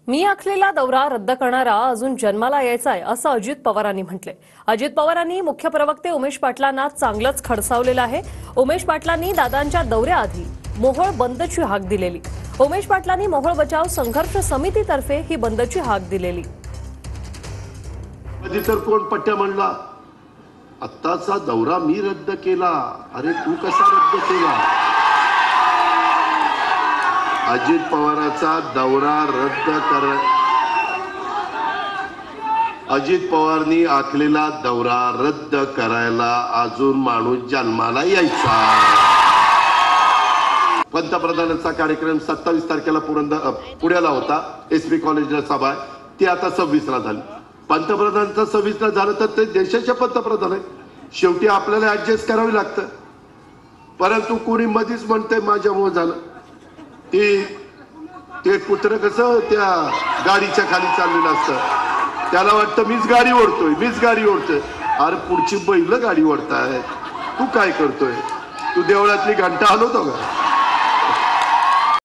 मी आखलेला दौरा रद्द करणारा अजून जन्माला यायचा आहे असं अजित पवारांनी म्हटले। अजित पवारांनी मुख्य प्रवक्ते उमेश पाटलांना चांगलंच खडसावलेलं आहे। उमेश पाटलांनी दादांच्या दौऱ्याआधी मोहोळ बंदची हाक दिलेली। उमेश पाटलांनी मोहोळ बचाव संघर्ष समितीतर्फे ही बंदची हाक दिलेली। कधी तर कोण पट्ट्या म्हणला आत्ताचा दौरा मी रद्द केला, अरे तू कसा रद्द केला? अजित पवारांचा दौरा रद्द कर, अजित पवारांनी आखलेला दौरा रद्द करायला अजून माणूस जन्माला यायचा। पंतप्रधानांचा कार्यक्रम 27 तारखेला पुण्याला होता, एसपी कॉलेजला सभा आहे, ती आता 26 ला झाली। पंतप्रधानांचा 26 ला झालं तर ते देशाचे पंतप्रधान आहे, शेवटी आपल्याला ऍडजस्ट करावे लागतं। परंतु कोणी मधीच म्हणते माझ्यामुळे झालं, ते कुत्र कसं त्या गाडीच्या खाली चाललेलं असतं, त्याला वाटतं मीच गाडी ओढतोय। अरे पुढची बैल गाडी ओढताय, तू काय करतोय? तू देवळातली घंटा हलवतो का?